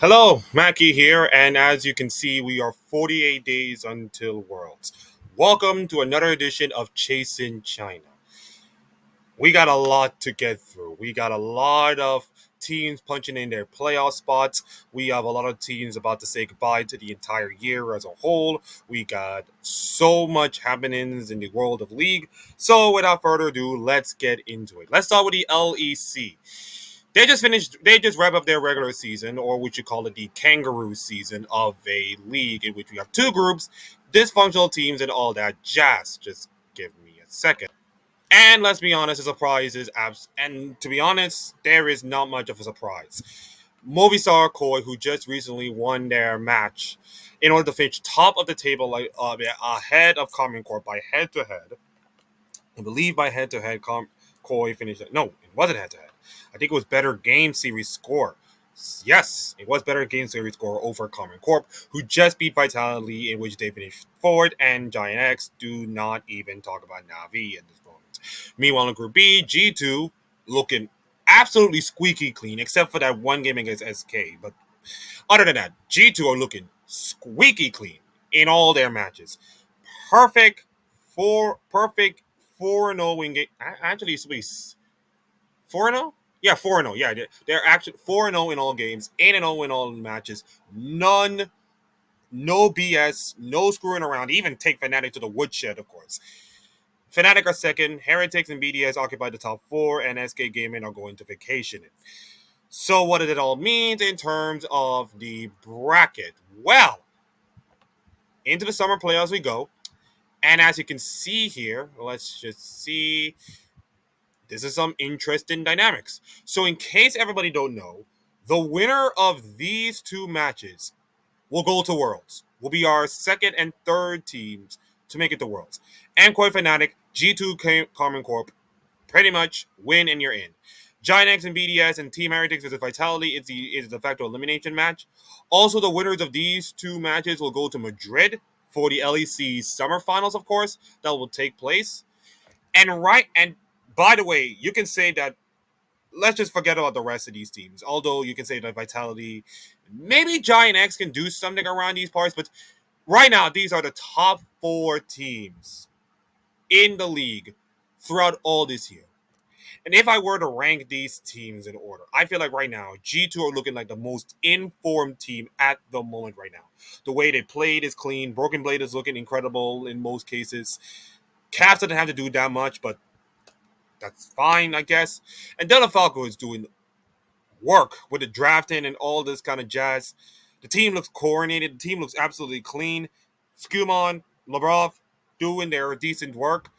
Hello, Mackie here, and as you can see, we are 48 days until Worlds. Welcome to another edition of Chasing China. We got a lot to get through. We got a lot of teams punching in their playoff spots. We have a lot of teams about to say goodbye to the entire year as a whole. We got so much happenings in the world of league. So, without further ado, let's get into it. Let's start with the LEC. They just wrap up their regular season, or what you call it, the kangaroo season of a league in which we have two groups, dysfunctional teams, and all that jazz. Just give me a second. And let's be honest, the surprise is abs. And to be honest, there is not much of a surprise. Movistar Koi, who just recently won their match in order to finish top of the table, ahead of Common Corp by head to head. I believe by head to head, Koi finished. No, it wasn't head to head. I think it was better game series score. Yes, it was better game series score over Common Corp, who just beat Vitality, in which they finished fourth, and Giant X. Do not even talk about Navi at this moment. Meanwhile, in Group B, G2 looking absolutely squeaky clean, except for that one game against SK. But other than that, G2 are looking squeaky clean in all their matches. Perfect, perfect 4-0 win game. Actually, it's 4-0? Yeah, 4-0. Yeah, they're actually 4-0 in all games, 8-0 in all matches. None, no BS, no screwing around. Even take Fnatic to the woodshed, of course. Fnatic are second, Heretics and BDS occupy the top four, and SK Gaming are going to vacation. So, what does it all mean in terms of the bracket? Well, into the summer playoffs we go. And as you can see here, let's just see. This is some interesting dynamics. So, in case everybody don't know, the winner of these two matches will go to Worlds. Will be our second and third teams to make it to Worlds. And Koi Fnatic, G2 Common Corp, pretty much win and you're in. Giant X and BDS and Team Heretics versus Vitality is the de facto elimination match. Also, the winners of these two matches will go to Madrid for the LEC summer finals, of course, that will take place. And by the way, you can say that let's just forget about the rest of these teams. Although you can say that Vitality, maybe Giant X can do something around these parts, but right now these are the top four teams in the league throughout all this year. And if I were to rank these teams in order, I feel like right now G2 are looking like the most informed team at the moment right now. The way they played is clean. Broken Blade is looking incredible in most cases. Caps doesn't have to do that much, but that's fine, I guess. And Delta Falco is doing work with the drafting and all this kind of jazz. The team looks coordinated. The team looks absolutely clean. Skumon, Labrov doing their decent work.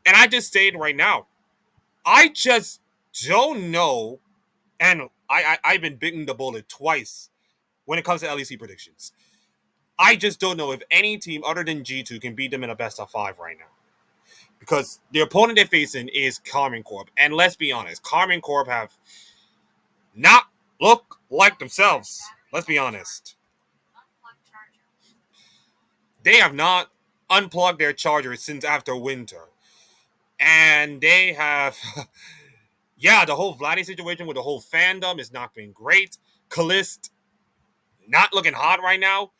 And I just say it right now. I just don't know. And I've been bitten the bullet twice when it comes to LEC predictions. I just don't know if any team other than G2 can beat them in a best of five right now. Because the opponent they're facing is Karmine Corp. And let's be honest, Karmine Corp have not look like themselves. Let's be honest. They have not unplugged their chargers since after winter. And they have, yeah, the whole Vladdy situation with the whole fandom is not been great. Kalist not looking hot right now.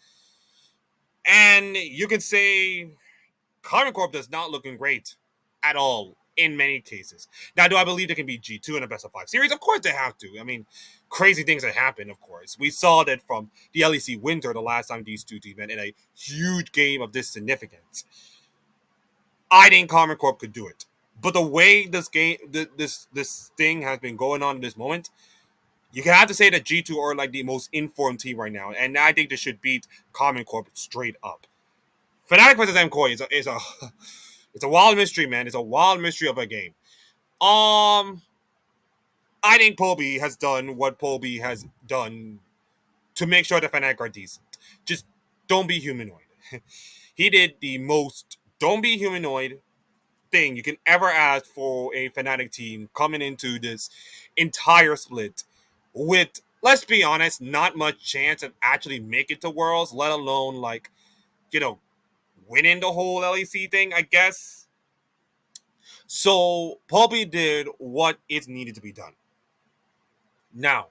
And you can say Karmine Corp does not looking great at all in many cases. Now, do I believe they can beat G2 in a best of five series? Of course they have to. I mean, crazy things have happened, of course. We saw that from the LEC Winter the last time these two teams met in a huge game of this significance. I think Karmine Corp could do it. But the way this game, this thing has been going on in this moment, you can have to say that G2 are like the most informed team right now, and I think they should beat Karmine Corp straight up. Fnatic versus MKoi is a it's a wild mystery, man. It's a wild mystery of a game. I think Poby has done what Poby has done to make sure the Fnatic are decent. Just don't be humanoid. He did the most don't be humanoid thing you can ever ask for a Fnatic team coming into this entire split with, let's be honest, not much chance of actually make it to Worlds, let alone like, winning the whole LEC thing, I guess. So Poppy did what is needed to be done. Now,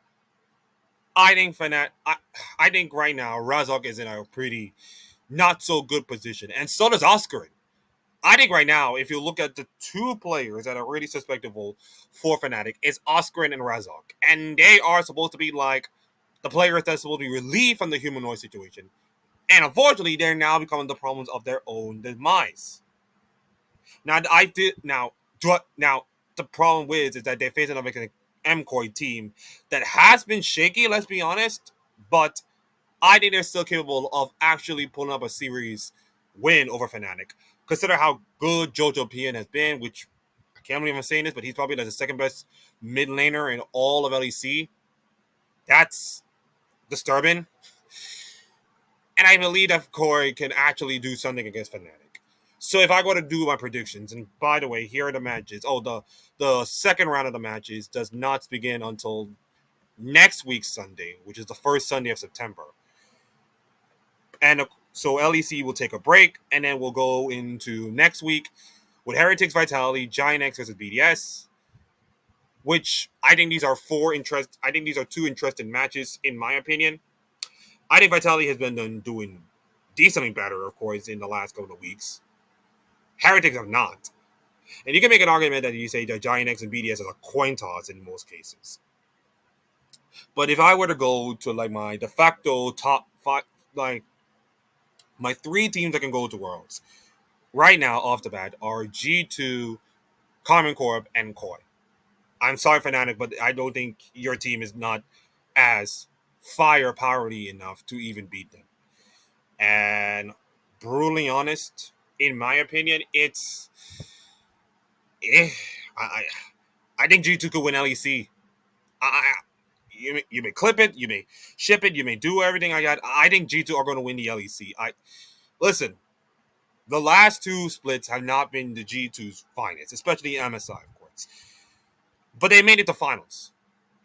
I think right now Razok is in a pretty not so good position, and so does Oscar. I think right now, if you look at the two players that are really suspectable for Fnatic, it's Oscar and Razok, and they are supposed to be like the players that's supposed to be relieved from the humanoid situation, and unfortunately, they're now becoming the problems of their own demise. Now, I did now. The problem with is that they're facing a MCOY team that has been shaky. Let's be honest, but I think they're still capable of actually pulling up a series win over Fnatic. Consider how good Jojo Pian has been, which I can't believe I'm saying this, but he's probably like the second best mid laner in all of LEC. That's disturbing. And I believe that Corey can actually do something against Fnatic. So if I go to do my predictions, and by the way, here are the matches. Oh, the second round of the matches does not begin until next week Sunday, which is the first Sunday of September. And so LEC will take a break, and then we'll go into next week with Heretics Vitality, Giant X versus BDS, which I think these are I think these are two interesting matches in my opinion. I think Vitality has been doing decently better, of course, in the last couple of weeks. Heretics have not. And you can make an argument that you say that Giant X and BDS is a coin toss in most cases. But if I were to go to like my de facto top five, like my three teams that can go to Worlds right now off the bat are G2, Common Corp, and Koi. I'm sorry, Fnatic, but I don't think your team is not as firepowerly enough to even beat them. And brutally honest, in my opinion, it's eh, I I think G2 could win LEC. You may clip it, you may ship it, you may do everything I got. I think G2 are going to win the LEC. I listen. The last two splits have not been the G2's finest, especially MSI, of course. But they made it to finals.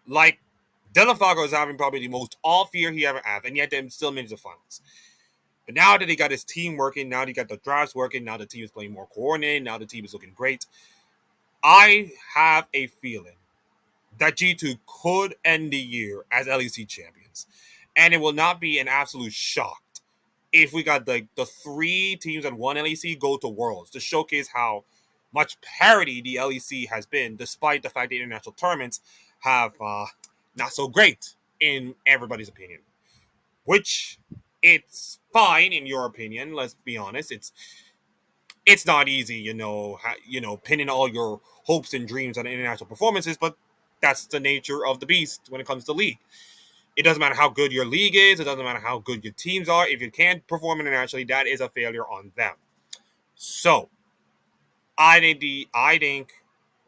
Like Dylan Falco is having probably the most off year he ever had, and yet they still made it to finals. But now that he got his team working, now that he got the drafts working, now the team is playing more coordinated, now the team is looking great. I have a feeling that G2 could end the year as LEC champions. And it will not be an absolute shock if we got the three teams that won LEC go to Worlds to showcase how much parity the LEC has been, despite the fact that international tournaments have not so great in everybody's opinion. Which it's fine in your opinion. Let's be honest. It's not easy, pinning all your hopes and dreams on international performances, but that's the nature of the beast when it comes to league. It doesn't matter how good your league is. It doesn't matter how good your teams are. If you can't perform internationally, that is a failure on them. So, I think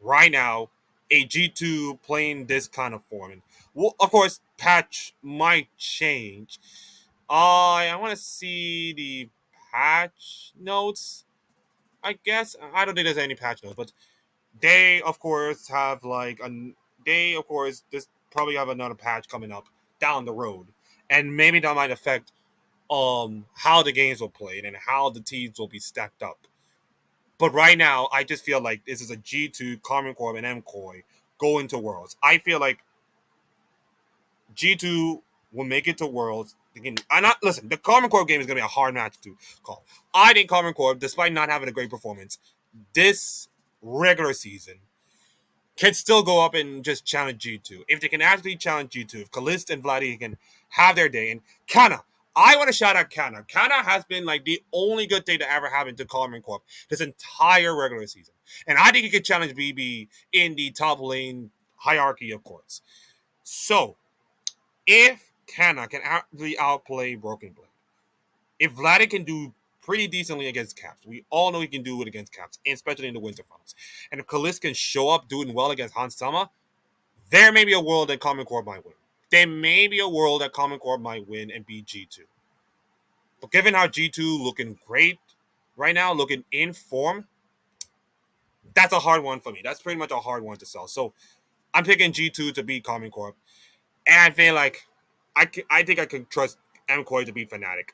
right now a G2 playing this kind of form, and well, of course, patch might change. I want to see the patch notes. I guess I don't think there's any patch notes, but they of course have they of course this probably have another patch coming up down the road, and maybe that might affect how the games will play and how the teams will be stacked up. But right now, I just feel like this is a G2, Common Corp, and MCOY go into Worlds. I feel like G2 will make it to Worlds. I not listen. The Common Corp game is going to be a hard match to call. I think Common Corp, despite not having a great performance this regular season, can still go up and just challenge G2. If they can actually challenge G2, if Kalist and Vladdy can have their day, and Kana, I want to shout out Kana. Kana has been like the only good thing to ever happen to Common Corp this entire regular season. And I think he could challenge BB in the top lane hierarchy, of course. So, if Kana can actually outplay Broken Blade, if Vladdy can do pretty decently against Caps, we all know he can do it against Caps, especially in the Winter Finals. And if Kalist can show up doing well against Hans Sama, there may be a world that Common Core might win. There may be a world that Common Core might win and beat G2. But given how G2 looking great right now, looking in form, that's a hard one for me. That's pretty much a hard one to sell. So I'm picking G2 to beat Common Core. And I feel like I think I can trust MCOY to beat Fnatic.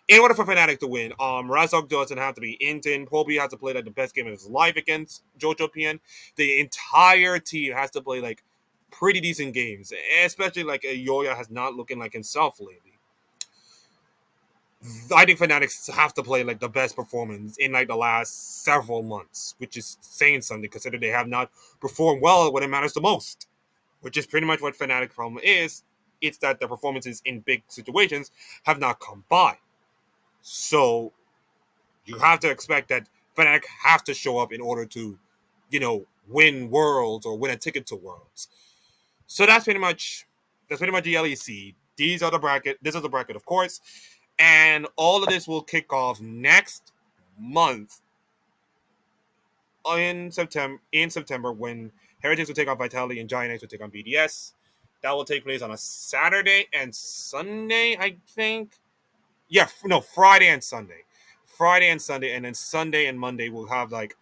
In order for Fnatic to win, Razok doesn't have to be Inton. Poby has to play like the best game of his life against Jojo Pian. The entire team has to play like pretty decent games, especially like Yoya has not looking like himself lately. I think Fanatics have to play like the best performance in like the last several months, which is saying something considering they have not performed well when it matters the most, which is pretty much what Fnatic's problem is. It's that the performances in big situations have not come by. So you have to expect that Fnatic have to show up in order to, win Worlds or win a ticket to Worlds. So that's pretty much the LEC. These are the bracket. This is the bracket, of course, and all of this will kick off next month in September. In September, when Heretics will take on Vitality and Giant X will take on BDS. That will take place on a Saturday and Sunday, I think. Yeah, no, Friday and Sunday. Friday and Sunday, and then Sunday and Monday we'll have like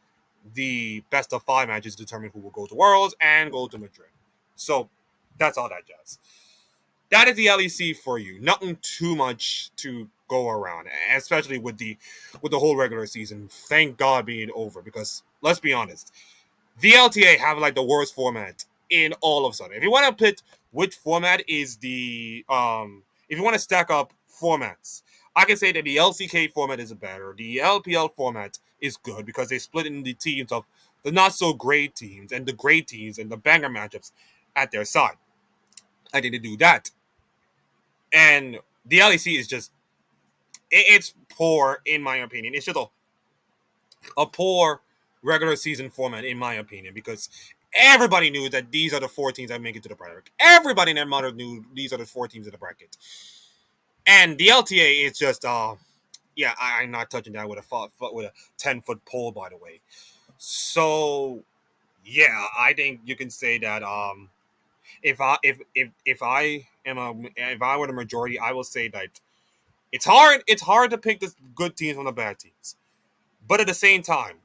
the best of 5 matches to determine who will go to Worlds and go to Madrid. So that's all that jazz. That is the LEC for you. Nothing too much to go around, especially with the whole regular season. Thank God being over, because let's be honest, the LTA have like the worst format in all of Southern. If you want to put which format is if you want to stack up formats, I can say that the LCK format is better. The LPL format is good because they split in the teams of the not so great teams and the great teams and the banger matchups at their side. I think they do that. And the LEC is just it's poor in my opinion. It's just a poor regular season format in my opinion, because everybody knew that these are the 4 teams that make it to the bracket. Everybody in their mother knew these are the 4 teams in the bracket. And the LTA is just yeah, I'm not touching that with a 10-foot pole, by the way. So yeah, I think you can say that if I were the majority, I will say that it's hard to pick the good teams from the bad teams. But at the same time,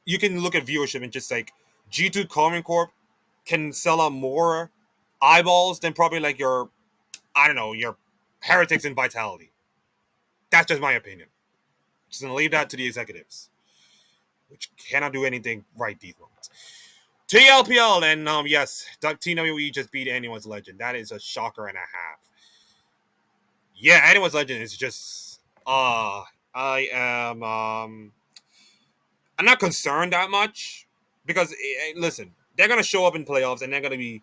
you can look at viewership and just like G2 Common Corp can sell out more eyeballs than probably like your Heretics and Vitality. That's just my opinion. Just gonna leave that to the executives, which cannot do anything right these moments. TLPL, and yes, TWE just beat Anyone's Legend. That is a shocker and a half. Yeah, Anyone's Legend is just I am I'm not concerned that much because listen, they're gonna show up in playoffs and they're gonna be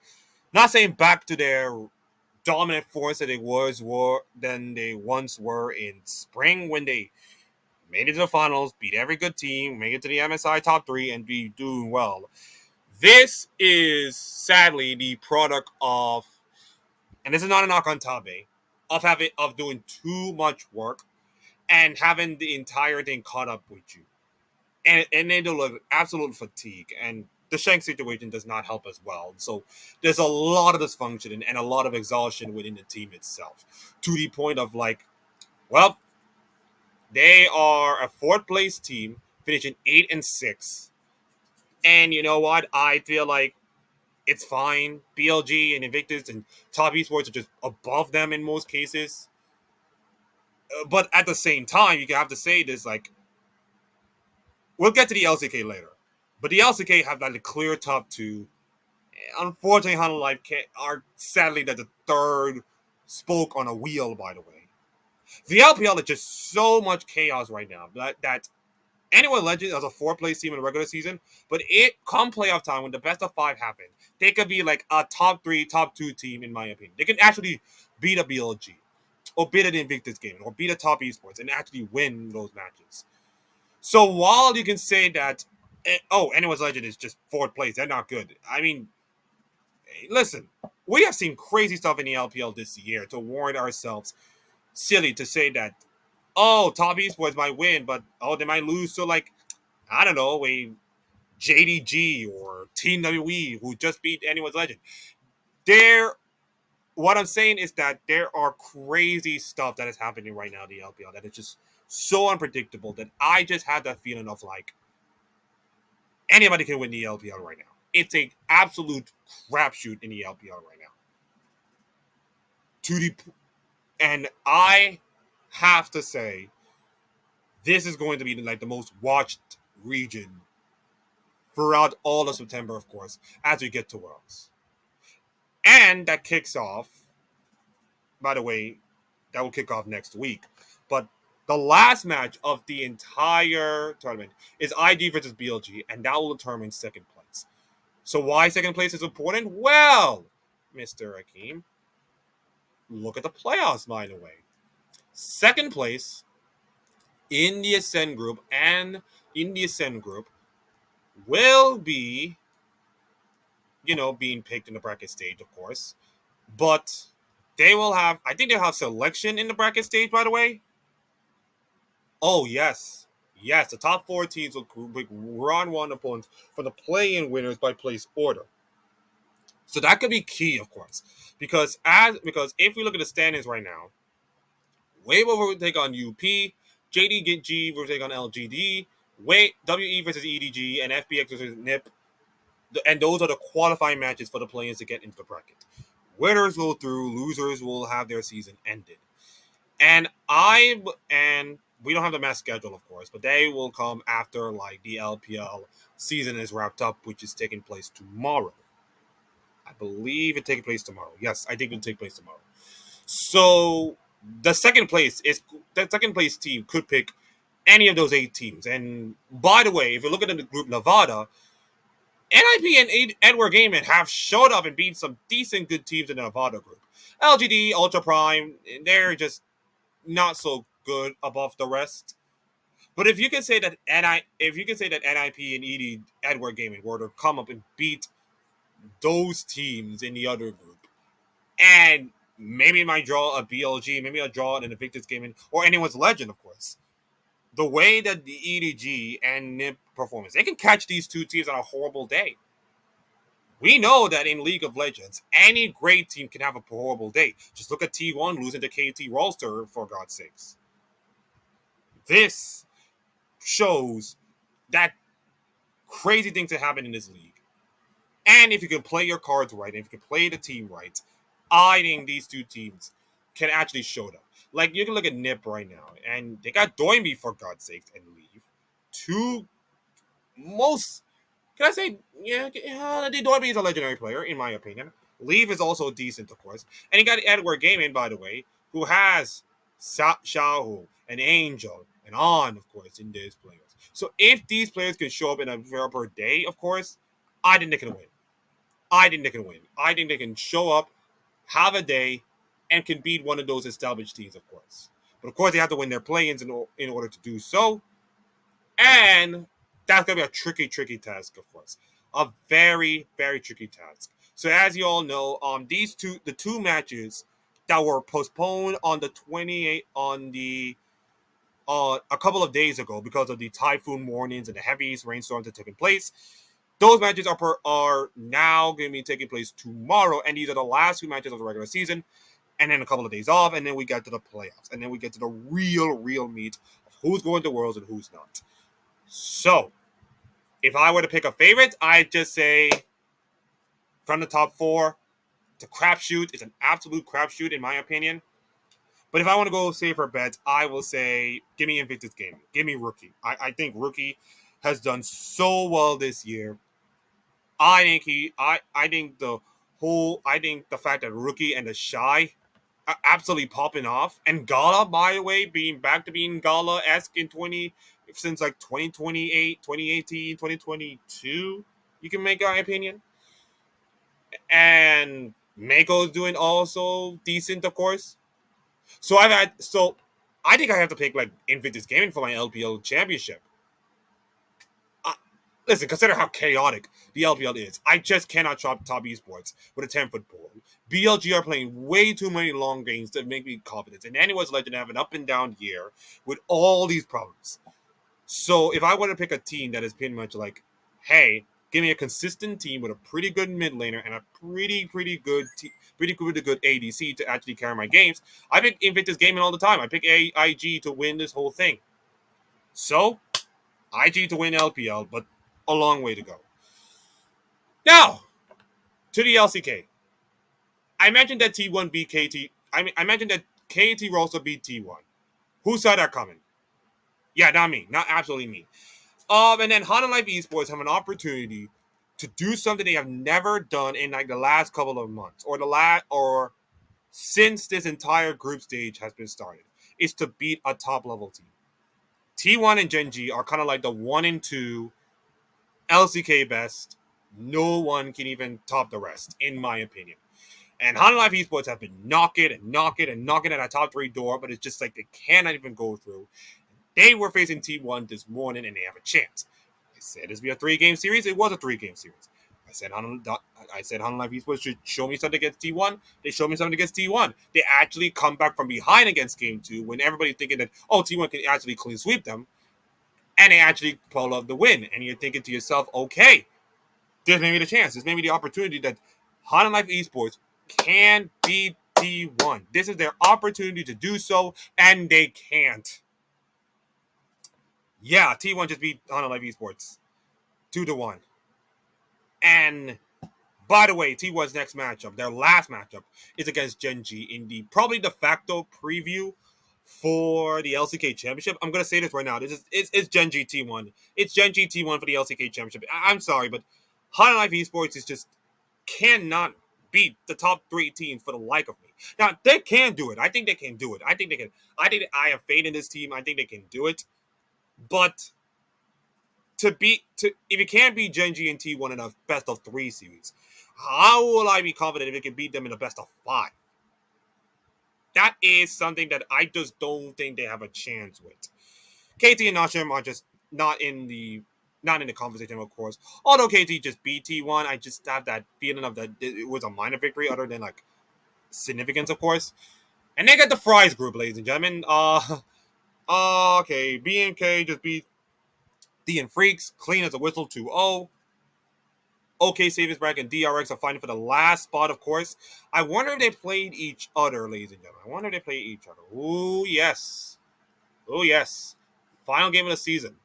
not saying back to their dominant force that they once were in spring when they made it to the finals, beat every good team, make it to the MSI top 3, and be doing well. This is sadly the product of, and this is not a knock on Tabe, of doing too much work and having the entire thing caught up with you, and they do absolute fatigue, and the Shank situation does not help as well. So there's a lot of dysfunction and a lot of exhaustion within the team itself, to the point of like, well, they are a 4th place team, finishing 8-6, and you know what? I feel like it's fine. BLG and Invictus and Top Esports are just above them in most cases. But at the same time, you have to say this, like, we'll get to the LCK later. But the LCK have like a clear top 2. Unfortunately, Hollow Life are sadly the 3rd spoke on a wheel, by the way. The LPL is just so much chaos right now that Anyway Legend as a 4th-place team in the regular season, but it come playoff time when the best of 5 happen, they could be like a top 3, top 2 team in my opinion. They can actually beat a BLG, or beat an Invictus game, or beat a Top Esports, and actually win those matches. So while you can say that, Anyone's Legend is just 4th place, they're not good. I mean, listen, we have seen crazy stuff in the LPL this year to warrant ourselves silly to say that, Top Esports might win, but they might lose to like, I don't know, a JDG or Team WE who just beat Anyone's Legend. What I'm saying is that there are crazy stuff that is happening right now in the LPL that is just so unpredictable that I just had that feeling of like anybody can win the LPL right now. It's a absolute crapshoot in the LPL right now. And I have to say, this is going to be like the most watched region throughout all of September, of course, as we get to Worlds. And that kicks off, by the way, that will kick off next week. But the last match of the entire tournament is IG versus BLG, and that will determine second place. So why second place is important? Well, Mr. Akeem, look at the playoffs, by the way. Second place in the Ascend group and in the Ascend group will be, being picked in the bracket stage, of course. But they will have, I think they'll have selection in the bracket stage, by the way. Oh, yes. Yes, the top four teams will pick round one opponents for the play in winners by place order. So that could be key, of course. Because if we look at the standings right now, Wave will take on UP, JDG will take on LGD, WE versus EDG, and FBX versus NIP. And those are the qualifying matches for the players to get into the bracket. Winners go through, losers will have their season ended. And we don't have the match schedule, of course, but they will come after like the LPL season is wrapped up, which is taking place tomorrow. I believe it takes place tomorrow. Yes, I think it'll take place tomorrow. So the second place team could pick any of those 8 teams. And by the way, if you look at the group Nevada, NIP and Edward Gaiman have showed up and beat some decent good teams in the Nevada group. LGD, Ultra Prime, they're just not so good above the rest. But if you can say that NIP and Edward Gaming were to come up and beat those teams in the other group, and maybe it might draw a BLG, maybe I'll draw an Invictus Gaming, or anyone's Legend, of course. The way that the EDG and NIP performance, they can catch these two teams on a horrible day. We know that in League of Legends, any great team can have a horrible day. Just look at T1 losing to KT Rolster, for God's sakes. This shows that crazy things that happen in this league. And if you can play your cards right, and if you can play the team right, I think these two teams can actually show up. Like, you can look at NIP right now, and they got Doinby, for God's sakes, and Leave. Two most, can I say, yeah, Doinby is a legendary player, in my opinion. Leave is also decent, of course. And you got Edward Gaming, by the way, who has Xiaohu, and Angel, and On, of course, in these players. So if these players can show up in a per day, of course, I think they can win. I think they can win. I think they can show up, have a day, and can beat one of those established teams, of course. But of course, they have to win their play-ins in order to do so. And that's going to be a tricky task, of course. A very, very tricky task. So as you all know, the two matches that were postponed on the 28th, a couple of days ago because of the typhoon warnings and the heavy rainstorms that taking place. Those matches are now going to be taking place tomorrow, and these are the last 2 matches of the regular season, and then a couple of days off, and then we get to the playoffs, and then we get to the real meat of who's going to Worlds and who's not. So, if I were to pick a favorite, I'd just say from the top 4, it's a crapshoot. It's an absolute crapshoot, in my opinion. But if I want to go safer bets, I will say, give me Invictus Gaming. Give me Rookie. I think Rookie has done so well this year. I think the fact that Rookie and the Shy are absolutely popping off, and Gala, by the way, being back to being Gala-esque since like 2028, 2018, 2022, you can make my opinion. And Mako's doing also decent, of course. So I think I have to pick like Invictus Gaming for my LPL championship. Listen, consider how chaotic the LPL is. I just cannot top esports with a 10-foot pole. BLG are playing way too many long games to make me confident. And anyone's legend have an up and down year with all these problems. So if I were to pick a team that is pretty much like, hey, give me a consistent team with a pretty good mid laner and a pretty good ADC to actually carry my games, I pick Invictus Gaming all the time. I pick IG to win this whole thing. So, IG to win LPL, but a long way to go. Now, to the LCK. I mentioned that T1 beat KT. I mentioned that KT Rolster beat T1. Who saw that coming? Yeah, not me. Not absolutely me. And then Hana Life Esports have an opportunity to do something they have never done in like the last couple of months or since this entire group stage has been started, is to beat a top level team. T1 and Gen G are kind of like the 1 and 2 LCK best. No one can even top the rest, in my opinion. And Hanwha Life Esports have been knocking at a top 3 door, but it's just like they cannot even go through. They were facing T1 this morning, and they have a chance. I said this would be a 3-game series. It was a 3-game series. I said Hanwha Life Esports should show me something against T1. They showed me something against T1. They actually come back from behind against Game 2 when everybody's thinking that, oh, T1 can actually clean sweep them. And they actually pull off the win. And you're thinking to yourself, okay, there's maybe the chance. There's maybe the opportunity that Hanwha Life Esports can beat T1. This is their opportunity to do so, and they can't. Yeah, T1 just beat Hanwha Life Esports 2-1. And by the way, T1's next matchup, their last matchup, is against Gen G in the probably de facto preview for the LCK Championship. I'm gonna say this right now. It's Gen G T1. It's Gen G T1 for the LCK Championship. I'm sorry, but Hanwha Life Esports is just cannot beat the top 3 teams for the like of me. Now they can do it. I think they can do it. I think I have faith in this team. I think they can do it. But if you can't beat Gen G and T1 in a best of 3 series, how will I be confident if it can beat them in a best of 5? That is something that I just don't think they have a chance with. KT and Nashim are just not in the conversation, of course. Although KT just beat T1, I just have that feeling of that it was a minor victory, other than like significance, of course. And they got the Fries group, ladies and gentlemen. Okay, BMK just beat D and Freaks, clean as a whistle, 2-0. OK Savage and DRX are fighting for the last spot, of course. I wonder if they played each other, ladies and gentlemen. I wonder if they played each other. Oh, yes. Oh, yes. Final game of the season.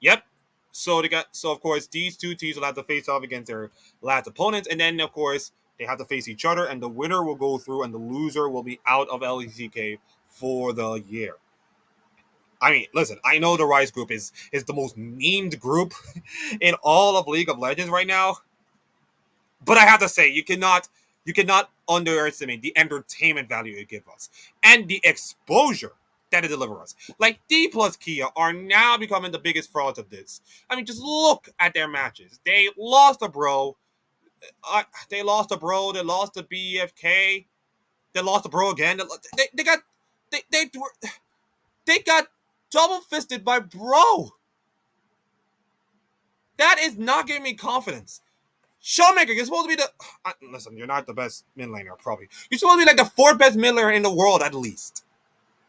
Yep. So of course, these two teams will have to face off against their last opponents, and then of course they have to face each other, and the winner will go through, and the loser will be out of LCK for the year. I mean, listen, I know the Rise group is the most memed group in all of League of Legends right now, but I have to say, you cannot underestimate the entertainment value it gives us and the exposure that it delivers us. Like D plus Kia are now becoming the biggest frauds of this. I mean, just look at their matches. They lost to Bro. They lost to Bro. They lost to BFK. They lost to Bro again. They got double fisted by Bro. That is not giving me confidence. Showmaker, you're supposed to be the. Listen, you're not the best mid laner, probably. You're supposed to be like the 4th best mid laner in the world, at least.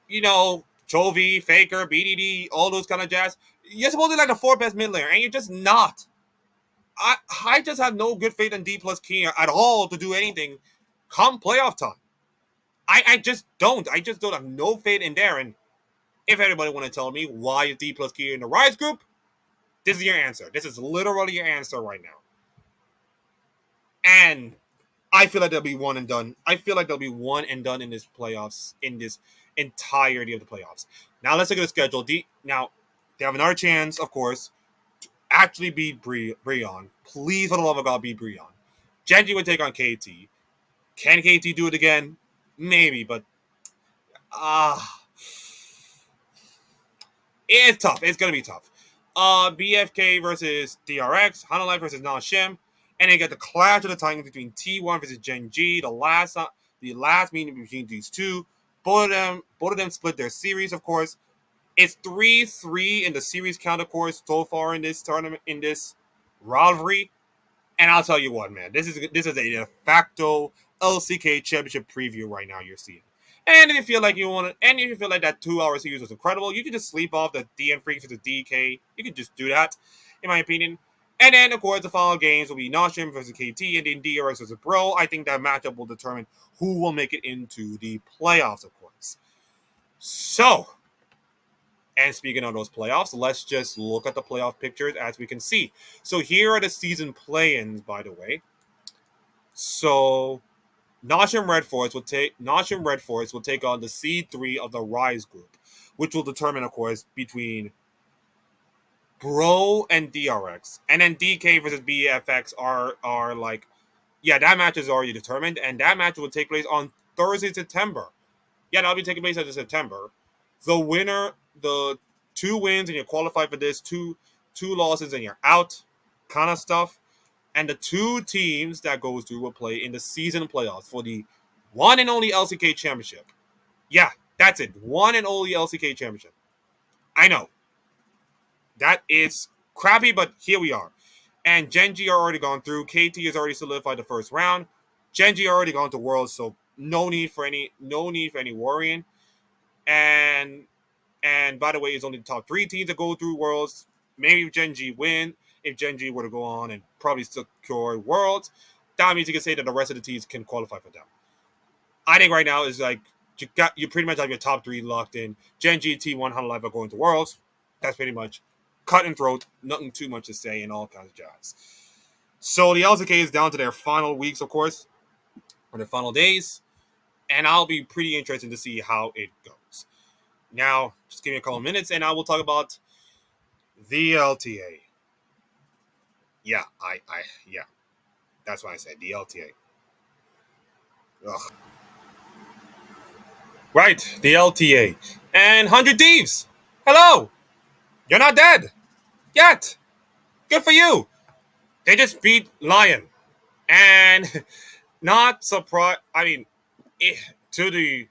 You know, Chovy, Faker, BDD, all those kind of jazz. You're supposed to be like the 4th best mid laner, and you're just not. I just have no good faith in D plus Kia at all to do anything come playoff time. I just don't. I just don't have no faith in there. And if anybody want to tell me why is D plus Kia in the Rise group, this is your answer. This is literally your answer right now. And I feel like they'll be one and done. I feel like they'll be one and done in this playoffs, in this entirety of the playoffs. Now let's look at the schedule. Now they have another chance, of course, to actually beat Breon. Please, for the love of God, beat Breon. Gen G would take on KT. Can KT do it again? Maybe, but it's tough. It's gonna be tough. BFK versus DRX, Hanwha Life versus Nashim, and then get the clash of the Titans between T1 versus Gen G. The last meeting between these two. Both of them split their series, of course. It's 3-3 in the series count, of course, so far in this tournament, in this rivalry. And I'll tell you what, man, this is a de facto LCK Championship preview right now. You're seeing. And if you feel like if you feel like that 2-hour series was incredible, you can just sleep off the DN Freaks versus DK. You can just do that, in my opinion. And then, of course, the final games will be Nashim versus KT and then DRX versus Bro. I think that matchup will determine who will make it into the playoffs, of course. So, and speaking of those playoffs, let's just look at the playoff pictures as we can see. So here are the season play-ins, by the way. So Nashim Red Force will take on the seed 3 of the Rise group, which will determine, of course, between Bro and DRX, and then DK versus BFX are like, yeah, that match is already determined, and that match will take place on Thursday, September. Yeah, that'll be taking place in September. The winner, the two wins, and you're qualified for this. Two losses, and you're out, kind of stuff. And the two teams that goes through will play in the season playoffs for the one and only LCK championship. Yeah, that's it. One and only LCK championship. I know that is crappy, but here we are. And Genji are already gone through. KT has already solidified the first round. Genji already gone to Worlds, so no need for any worrying. And and by the way, it's only the top three teams that go through Worlds. Maybe if Genji win, if Genji were to go on and probably secure Worlds, that means you can say that the rest of the teams can qualify for them. I think right now is like you pretty much have your top three locked in. Genji, T1, Life are going to Worlds. That's pretty much cut and throat. Nothing too much to say and all kinds of jazz. So the LCK is down to their final weeks, of course, or their final days, and I'll be pretty interested to see how it goes. Now, just give me a couple of minutes, and I will talk about the LTA. Yeah, that's what I said. The LTA. Ugh. Right, the LTA and 100 Thieves. Hello, you're not dead yet. Good for you. They just beat Lion, and not surprised. I mean, to the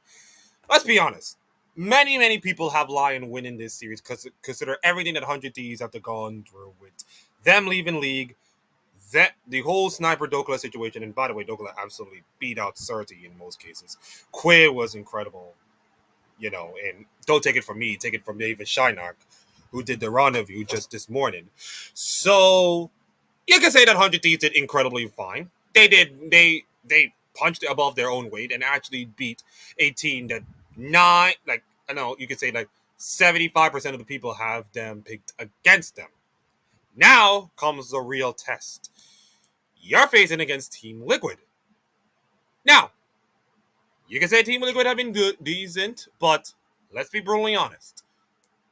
let's be honest. Many people have Lion winning this series because consider everything that 100 Thieves have to gone through with them leaving league, that the whole sniper Dokla situation. And by the way, Dokla absolutely beat out Surti in most cases. Quay was incredible, and don't take it from me, take it from David Shinak, who did the rendezvous just this morning. So you can say that 100 Thieves did incredibly fine. They punched above their own weight and actually beat a team that I know you could say like 75% of the people have them picked against them. Now comes the real test. You're facing against Team Liquid. Now, you can say Team Liquid have been good, decent, but let's be brutally honest.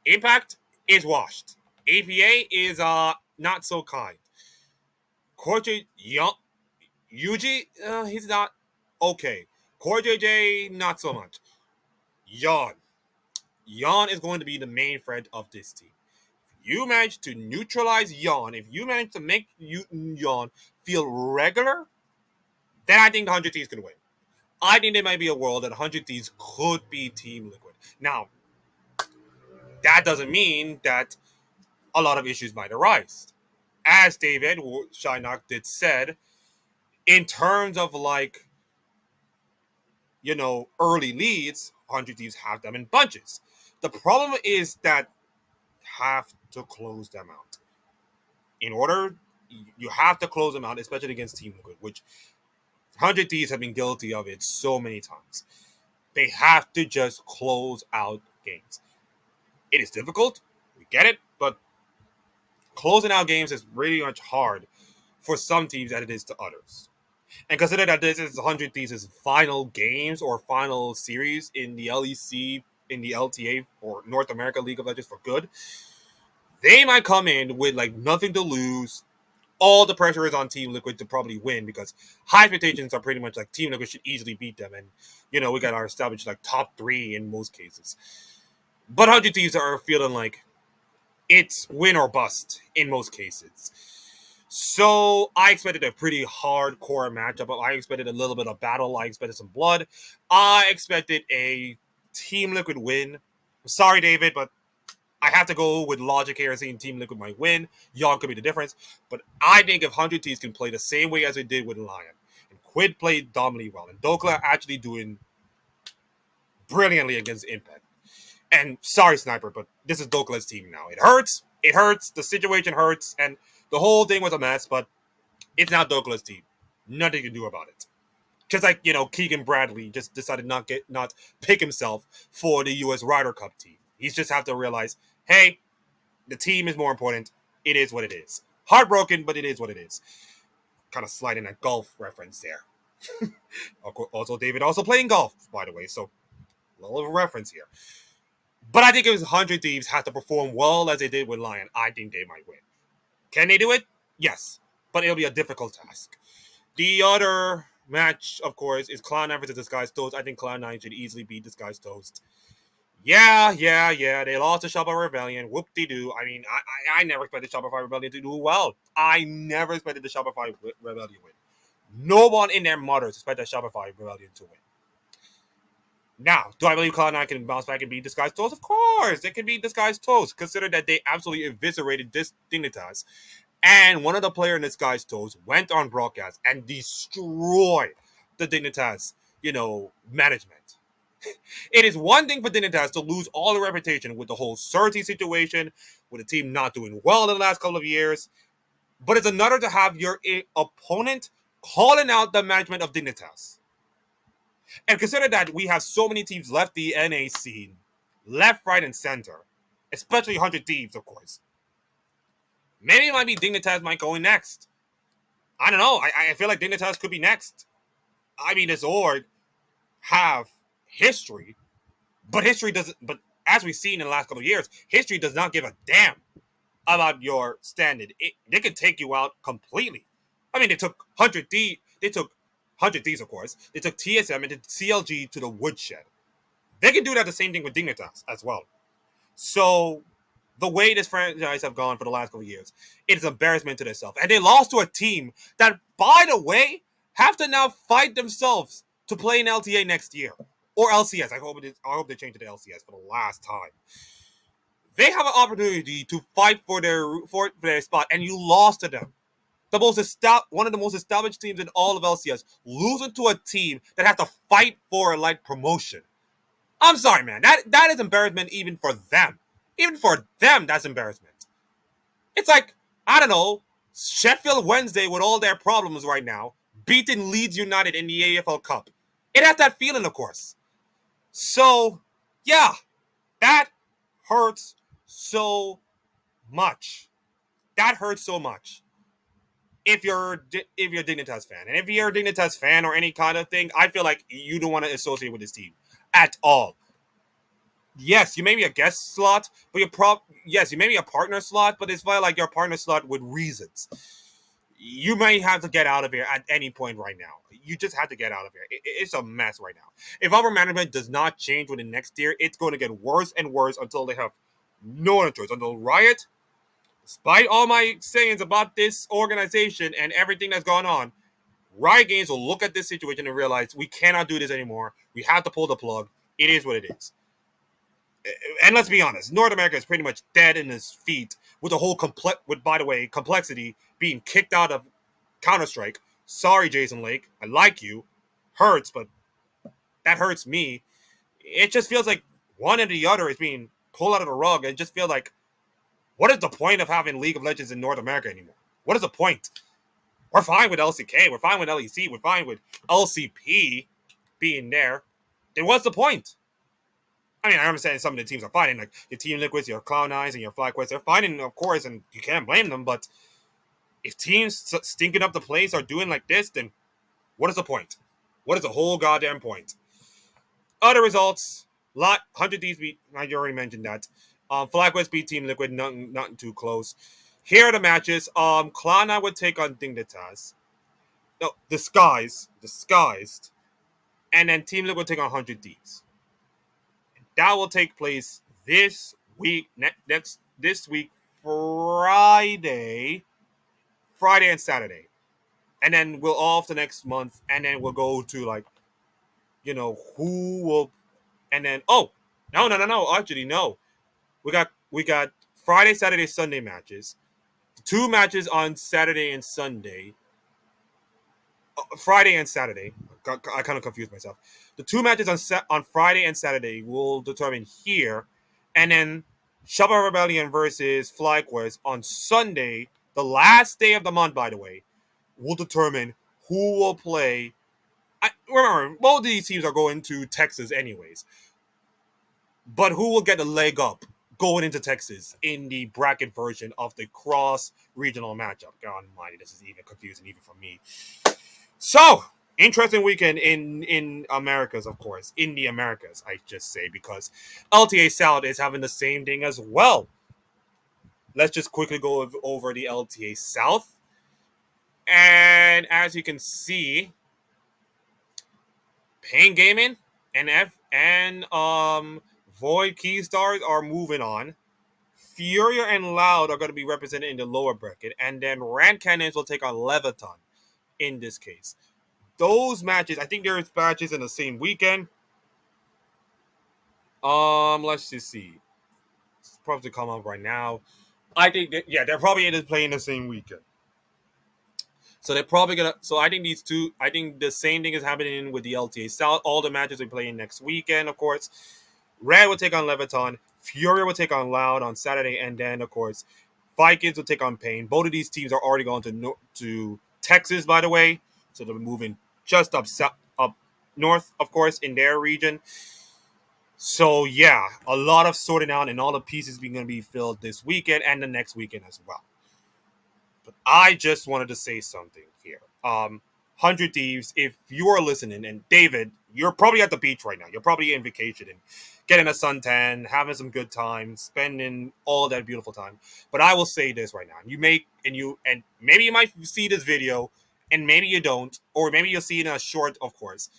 Impact is washed. APA is not so kind. Korche Yuji, he's not okay. Core JJ, not so much. Yawn. Yawn is going to be the main threat of this team. If you manage to neutralize Yawn, if you manage to make Yawn feel regular, then I think the 100 Thieves can win. I think there might be a world that 100 Thieves could be Team Liquid. Now, that doesn't mean that a lot of issues might arise. As David Shinak did said, in terms of early leads, 100 Thieves have them in bunches. The problem is that you have to close them out. In order, you have to close them out, especially against Team Liquid, which 100 Thieves have been guilty of it so many times. They have to just close out games. It is difficult, we get it, but closing out games is really much hard for some teams than it is to others. And consider that this is 100 Thieves' final games or final series in the LEC, in the LTA, or North America League of Legends for good. They might come in with nothing to lose. All the pressure is on Team Liquid to probably win because high expectations are pretty much like Team Liquid should easily beat them. And, we got our established top three in most cases. But 100 Thieves are feeling like it's win or bust in most cases. So I expected a pretty hardcore matchup. I expected a little bit of battle. I expected some blood. I expected a Team Liquid win. I'm sorry, David, but I have to go with logic here and saying Team Liquid might win. Y'all could be the difference. But I think if 100 Thieves can play the same way as they did with Lion, and Quid played dominantly well, and Dokla actually doing brilliantly against Impact. And sorry, Sniper, but this is Dokla's team now. It hurts. It hurts. The situation hurts. And the whole thing was a mess, but it's now Dokla's team. Nothing you can do about it. Just like, Keegan Bradley just decided not pick himself for the US Ryder Cup team. He's just have to realize, hey, the team is more important. It is what it is. Heartbroken, but it is what it is. Kind of sliding a golf reference there. Also, David also playing golf, by the way, so a little reference here. But I think if 100 Thieves had to perform well as they did with Lion, I think they might win. Can they do it? Yes. But it'll be a difficult task. The other match, of course, is Cloud9 versus Disguised Toast. I think Cloud9 should easily beat Disguised Toast. Yeah. They lost to Shopify Rebellion. Whoop-de-doo. I mean, I never expected Shopify Rebellion to do well. I never expected the Shopify Rebellion to win. No one in their mothers expected Shopify Rebellion to win. Now, do I believe Cloud9 can bounce back and beat Disguised Toast? Of course, they can beat Disguised Toast. Consider that they absolutely eviscerated this Dignitas. And one of the players in Disguised Toast went on broadcast and destroyed the Dignitas, management. It is one thing for Dignitas to lose all the reputation with the whole Surty situation, with the team not doing well in the last couple of years. But it's another to have your opponent calling out the management of Dignitas. And consider that we have so many teams left the NA scene, left, right, and center, especially 100 Thieves, of course. Maybe it might be Dignitas might go in next. I don't know. I feel like Dignitas could be next. I mean, this org have history, but history doesn't. But as we've seen in the last couple of years, history does not give a damn about your standard. They can take you out completely. I mean, they took 100 Thieves. They took 100 Thieves, of course. They took TSM and did CLG to the woodshed. They can do that the same thing with Dignitas as well. So the way this franchise have gone for the last couple of years, it is an embarrassment to themselves. And they lost to a team that, by the way, have to now fight themselves to play in LTA next year. Or LCS. I hope they change it to LCS for the last time. They have an opportunity to fight for their spot, and you lost to them. One of the most established teams in all of LCS, losing to a team that has to fight for promotion. I'm sorry, man. That is embarrassment even for them. Even for them, that's embarrassment. It's like, I don't know, Sheffield Wednesday with all their problems right now, beating Leeds United in the AFL Cup. It has that feeling, of course. So, yeah, that hurts so much. That hurts so much. If you're a Dignitas fan, and if you're a Dignitas fan or any kind of thing, I feel like you don't want to associate with this team at all. Yes, you may be a guest slot, but you may be a partner slot, but it's like your partner slot with reasons. You may have to get out of here at any point right now. You just have to get out of here. It's a mess right now. If upper management does not change within next year, it's going to get worse and worse until they have no other choice. Until Riot, despite all my sayings about this organization and everything that's gone on, Riot Games will look at this situation and realize we cannot do this anymore. We have to pull the plug. It is what it is. And let's be honest, North America is pretty much dead in his feet with the whole complexity being kicked out of Counter-Strike. Sorry, Jason Lake. I like you. Hurts, but that hurts me. It just feels like one and the other is being pulled out of the rug. And it just feels like, what is the point of having League of Legends in North America anymore? What is the point? We're fine with LCK. We're fine with LEC. We're fine with LCP being there. Then what's the point? I mean, I understand some of the teams are fighting, like your Team Liquids, your Cloud9s, and your FlyQuest. They're fighting, of course, and you can't blame them. But if teams stinking up the place are doing like this, then what is the point? What is the whole goddamn point? Other results, 100 Thieves beat, I already mentioned that. FlyQuest beat Team Liquid, nothing too close. Here are the matches. Cloud9 would take on Dignitas. No, Disguised. And then Team Liquid would take on 100 Thieves. That will take place this week, this week, Friday and Saturday. And then we'll off the next month, and then we'll go to who will, and then no. Actually, no. We got Friday, Saturday, Sunday matches. 2 matches on Saturday and Sunday. Friday and Saturday. I kind of confused myself. The 2 matches on Friday and Saturday will determine here, and then Shopify Rebellion versus FlyQuest on Sunday, the last day of the month, by the way, will determine who will play. Remember, both of these teams are going to Texas anyways, but who will get a leg up going into Texas in the bracket version of the cross-regional matchup? God almighty, this is even confusing even for me. So, interesting weekend in Americas, of course, in the Americas, I just say, because LTA South is having the same thing as well. Let's just quickly go over the LTA South, and as you can see, Pain Gaming and Void Keystars are moving on. Furia and Loud are going to be represented in the lower bracket, and then Rand Cannons will take on Leviton in this case. Those matches, I think there's matches in the same weekend. Let's just see. It's probably come up right now. I think that, yeah, they're probably playing the same weekend. So they're probably gonna. So I think these two. I think the same thing is happening with the LTA South. All the matches are playing next weekend, of course. Red will take on Leviton. Fury will take on Loud on Saturday, and then of course, Vikings will take on Pain. Both of these teams are already going to Texas, by the way. So they're moving just up north, of course, in their region. So yeah, a lot of sorting out, and all the pieces being going to be filled this weekend and the next weekend as well. But I just wanted to say something here. 100 Thieves, if you are listening, and David, you're probably at the beach right now. You're probably in vacation and getting a suntan, having some good time, spending all that beautiful time. But I will say this right now. And maybe you might see this video, and maybe you don't, or maybe you'll see it in a short, of course.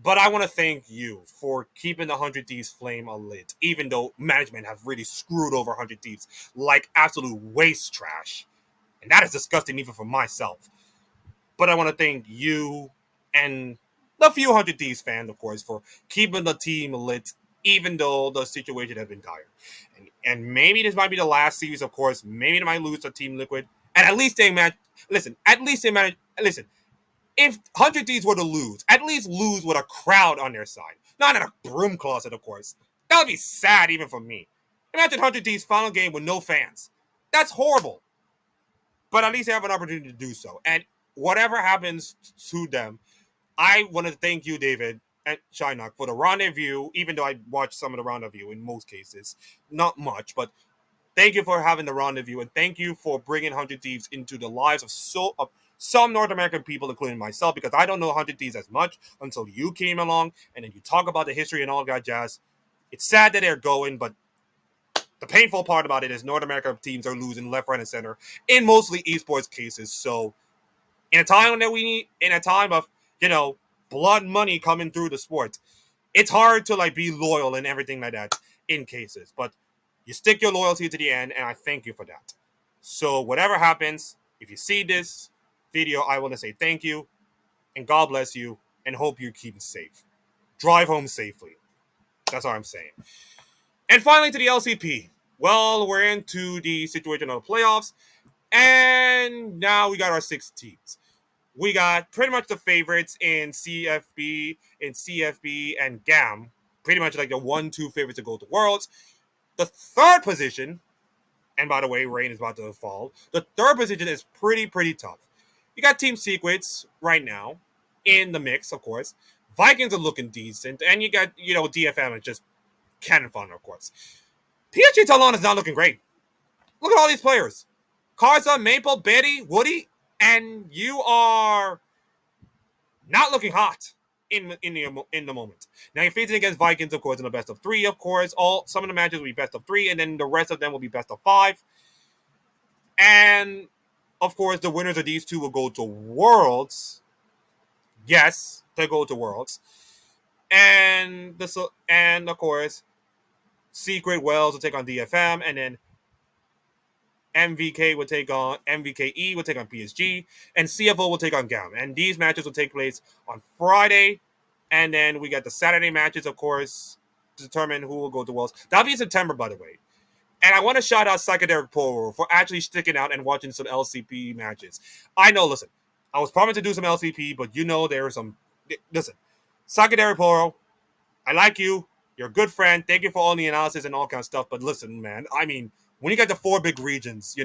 But I want to thank you for keeping the 100 Thieves flame lit, even though management have really screwed over 100 Thieves like absolute waste trash. And that is disgusting even for myself. But I want to thank you and the few 100 Thieves fans, of course, for keeping the team lit, even though the situation has been dire. And maybe this might be the last series, of course. Maybe they might lose to Team Liquid. And at least they manage. Listen, at least they manage. Listen, if 100 Thieves were to lose, at least lose with a crowd on their side. Not in a broom closet, of course. That would be sad even for me. Imagine 100 Thieves' final game with no fans. That's horrible. But at least they have an opportunity to do so. And whatever happens to them, I want to thank you, David and Shinnok, for the rendezvous, even though I watched some of the rendezvous in most cases. Not much, but thank you for having the rendezvous, and thank you for bringing 100 Thieves into the lives of some North American people, including myself, because I don't know 100 Thieves as much until you came along, and then you talk about the history and all that jazz. It's sad that they're going, but the painful part about it is North American teams are losing left, right, and center in mostly esports cases. So in a time that we need, in a time of, blood money coming through the sport, it's hard to be loyal and everything like that in cases. But you stick your loyalty to the end, and I thank you for that. So whatever happens, if you see this video, I want to say thank you, and God bless you, and hope you keep safe. Drive home safely. That's all I'm saying. And finally, to the LCP. Well, we're into the situation of the playoffs, and now we got our 6 teams. We got pretty much the favorites in CFB, and GAM. Pretty much like the 1-2 favorites to go to Worlds. The third position, and by the way, Rain is about to fall. The third position is pretty tough. You got Team Secrets right now in the mix, of course. Vikings are looking decent, and you got, DFM is just cannon fun, of course. PSG Talon is not looking great. Look at all these players. Karza, Maple, Betty, Woody, and you are not looking hot in the moment. Now you're facing against Vikings, of course, in the best of 3, of course. Some of the matches will be best of 3, and then the rest of them will be best of 5. And of course, the winners of these two will go to Worlds. Yes, they go to Worlds. And of course, Secret Wells will take on DFM, and then MVKE will take on PSG, and CFO will take on GAM. And these matches will take place on Friday, and then we got the Saturday matches, of course, to determine who will go to Worlds. That'll be in September, by the way. And I want to shout out Psychedelic Poro for actually sticking out and watching some LCP matches. I know, listen, I was promised to do some LCP, but there are some. Listen, Psychedelic Poro, I like you. You're a good friend. Thank you for all the analysis and all kind of stuff. But listen, man, I mean, when you got the 4 big regions,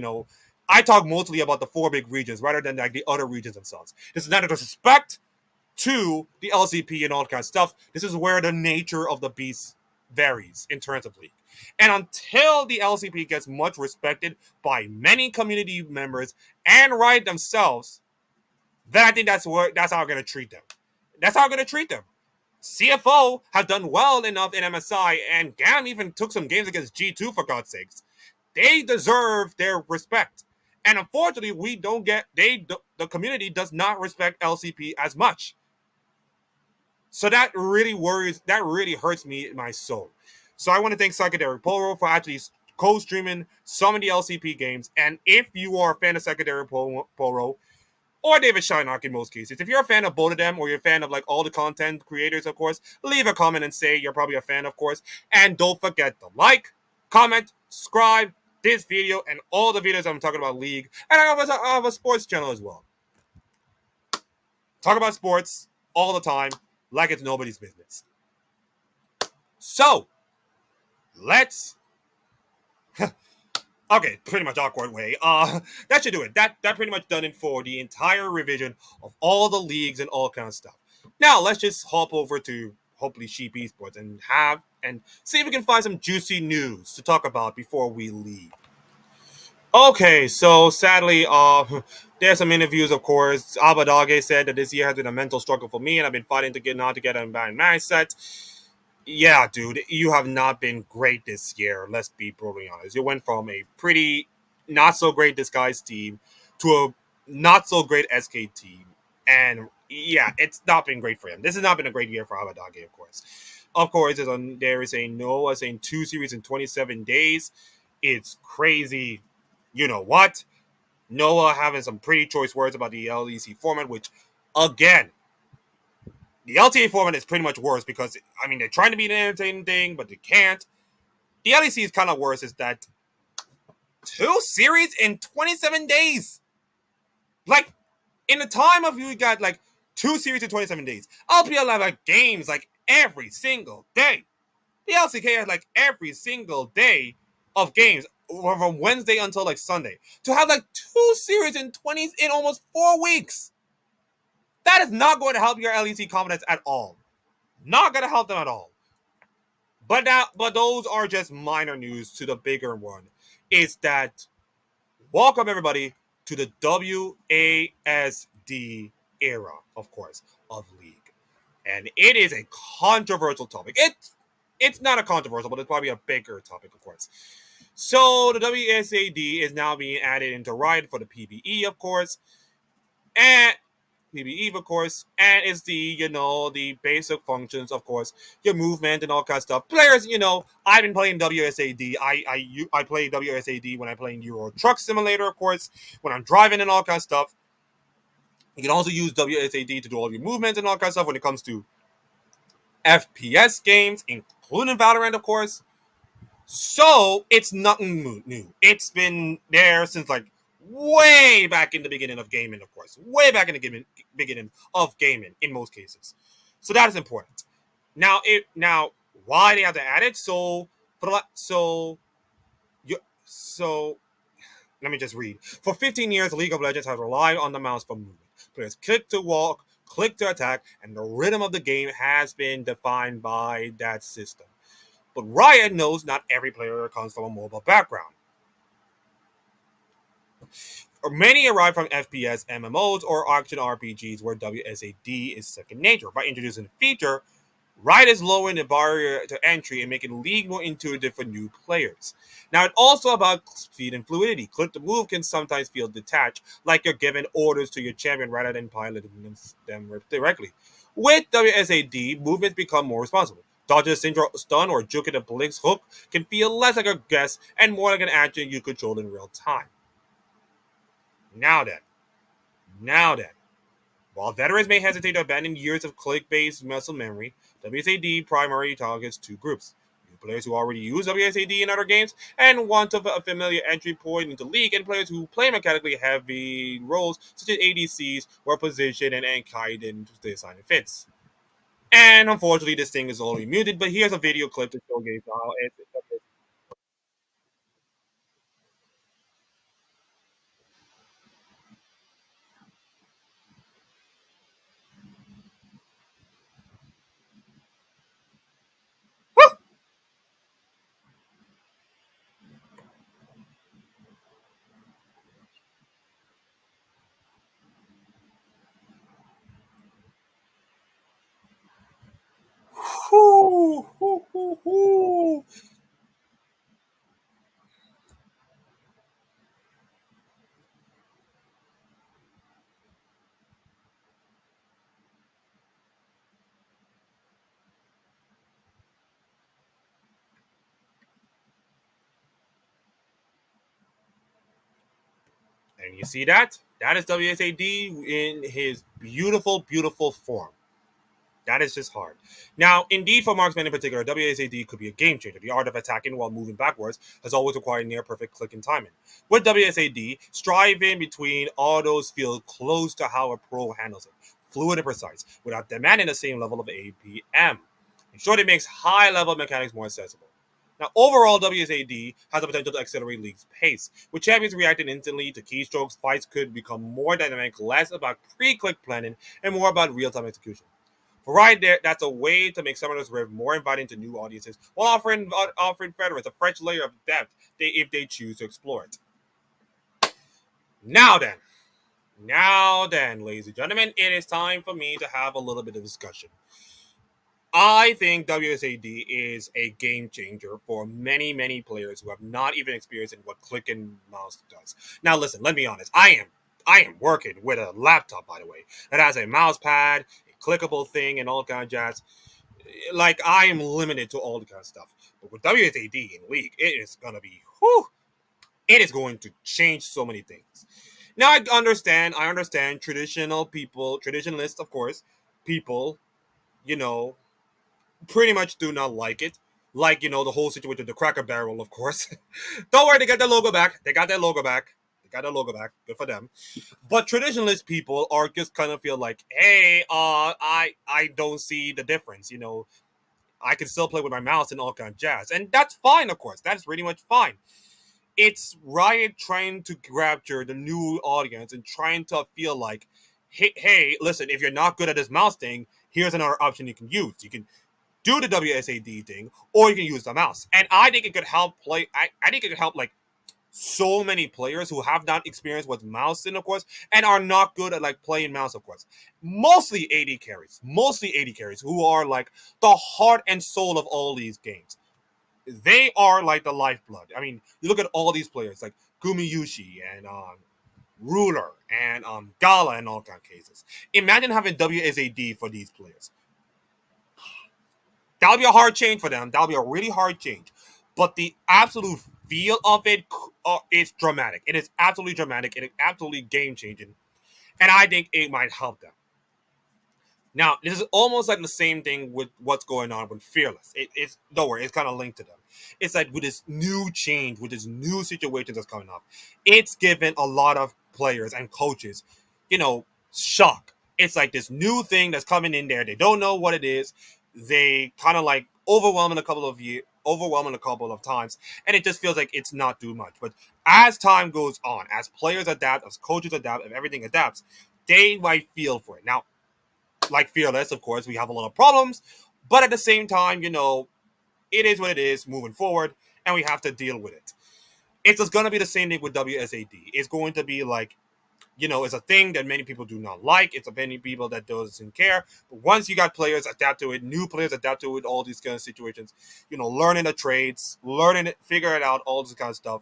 I talk mostly about the 4 big regions rather than the other regions themselves. This is not a disrespect to the LCP and all kind of stuff. This is where the nature of the beast varies in terms of league. And until the LCP gets much respected by many community members and Riot themselves, then I think that's how I'm gonna treat them. That's how I'm gonna treat them. CFO have done well enough in MSI, and GAM even took some games against G2 for God's sakes. They deserve their respect. And unfortunately, we don't get the community does not respect LCP as much. So that really worries, that really hurts me in my soul. So I want to thank Secondary Polo for actually co-streaming some of the LCP games. And if you are a fan of Secondary Polo or David Shynock in most cases, if you're a fan of both of them or you're a fan of like all the content creators, of course, leave a comment and say you're probably a fan, of course. And don't forget to like, comment, subscribe this video and all the videos I'm talking about League. And I have a sports channel as well. Talk about sports all the time like it's nobody's business. So, let's okay, pretty much awkward way. That should do it. That pretty much done it for the entire revision of all the leagues and all kind of stuff. Now let's just hop over to hopefully Sheep Esports and see if we can find some juicy news to talk about before we leave. Okay, so sadly, there's some interviews, of course. Abadage said that this year has been a mental struggle for me, and I've been fighting to get not to get a bad mindset. Yeah, dude, you have not been great this year. Let's be brutally honest. You went from a pretty not so great disguised team to a not so great SK team, and yeah, it's not been great for him. This has not been a great year for Abadage, of course. Of course, there is a Noah saying 2 series in 27 days. It's crazy. You know what? Noah having some pretty choice words about the LEC format, which, again, the LTA format is pretty much worse because, I mean, they're trying to be an entertaining thing, but they can't. The LEC is kind of worse, is that 2 series in 27 days. Like, in the time of you got, like, 2 series in 27 days. LPL have, like, games, like, every single day. The LCK has, like, every single day of games from Wednesday until, like, Sunday. To have, like, 2 series in almost 4 weeks. That is not going to help your LEC confidence at all. Not going to help them at all. But those are just minor news to the bigger one. Is that welcome everybody to the WASD era, of course, of League. And it is a controversial topic. It's not a controversial, but it's probably a bigger topic, of course. So the WSAD is now being added into Riot for the PBE, of course. And PBE, of course, and it's the basic functions, of course, your movement and all kind of stuff. Players, I've been playing WSAD. I play WSAD when I play Euro Truck Simulator, of course, when I'm driving and all kind of stuff. You can also use WSAD to do all your movements and all kind of stuff when it comes to FPS games, including Valorant, of course. So it's nothing new. It's been there since like way back in the beginning of gaming, of course. Way back in the beginning of gaming in most cases. So that is important. Now why they have to add it? So let me just read. For 15 years, League of Legends has relied on the mouse for movement. Players click to walk, click to attack, and the rhythm of the game has been defined by that system. But Riot knows not every player comes from a mobile background. Many arrive from FPS, MMOs, or action RPGs where WSAD is second nature. By introducing the feature, Riot is lowering the barrier to entry and making League more intuitive for new players. Now, it's also about speed and fluidity. Click to move can sometimes feel detached, like you're giving orders to your champion rather than piloting them directly. With WSAD, movements become more responsible. Dodging a stun or juking a blitz hook can feel less like a guess and more like an action you control in real time. Now then, now then. While veterans may hesitate to abandon years of click-based muscle memory, WSAD primarily targets two groups. New players who already use WSAD in other games and want a familiar entry point into League, and players who play mechanically heavy roles such as ADCs, where position and kite into the assignment fits. And unfortunately, this thing is only muted, but here's a video clip to showcase how it. And you see that? That is WSAD in his beautiful, beautiful form. That is just hard. Now, indeed, for marksman in particular, WSAD could be a game changer. The art of attacking while moving backwards has always required near perfect click and timing. With WSAD, striving between autos feel close to how a pro handles it, fluid and precise, without demanding the same level of APM. In short, it makes high level mechanics more accessible. Now, overall, WSAD has the potential to accelerate League's pace. With champions reacting instantly to keystrokes, fights could become more dynamic, less about pre-click planning, and more about real-time execution. For right there, that's a way to make Summoner's Rift more inviting to new audiences, while offering veterans a fresh layer of depth if they choose to explore it. Now then, ladies and gentlemen, it is time for me to have a little bit of discussion. I think WSAD is a game changer for many, many players who have not even experienced what click and mouse does. Now, listen, let me be honest. I am working with a laptop, by the way, that has a mouse pad, a clickable thing, and all kind of jazz. Like I am limited to all the kind of stuff. But with WSAD in League, it is gonna be whew, it is going to change so many things. Now I understand traditional people, traditionalists, of course, people, you know, pretty much do not like it. Like, the whole situation with the Cracker Barrel, of course. Don't worry, they got their logo back. They got their logo back. They got their logo back. Good for them. But traditionalist people are just kind of feel like, hey, I don't see the difference. I can still play with my mouse and all kind of jazz. And that's fine, of course. That's pretty much fine. It's Riot trying to capture the new audience and trying to feel like, hey, listen, if you're not good at this mouse thing, here's another option you can use. You can do the WSAD thing, or you can use the mouse. And I think it could help play. I think it could help like so many players who have not experienced with mouse in, of course, and are not good at like playing mouse, of course. Mostly AD carries who are like the heart and soul of all these games. They are like the lifeblood. I mean, you look at all these players like Gumiyushi and Ruler and Gala and all kind of cases. Imagine having WSAD for these players. That'll be a hard change for them. That'll be a really hard change. But the absolute feel of it is dramatic. It is absolutely dramatic. It is absolutely game changing. And I think it might help them. Now, this is almost like the same thing with what's going on with Fearless. It's don't worry, it's kind of linked to them. It's like with this new change, with this new situation that's coming up, it's given a lot of players and coaches, shock. It's like this new thing that's coming in there. They don't know what it is. They kind of like overwhelming a couple of times, and it just feels like it's not too much. But as time goes on, as players adapt, as coaches adapt, and everything adapts, they might feel for it. Now, like Fearless, of course, we have a lot of problems, but at the same time, it is what it is moving forward, and we have to deal with it. It's just going to be the same thing with WSAD. It's going to be like, it's a thing that many people do not like. It's a many people that doesn't care. But once you got players adapt to it, new players adapt to it, all these kind of situations, learning the trades, learning it, figure it out, all this kind of stuff.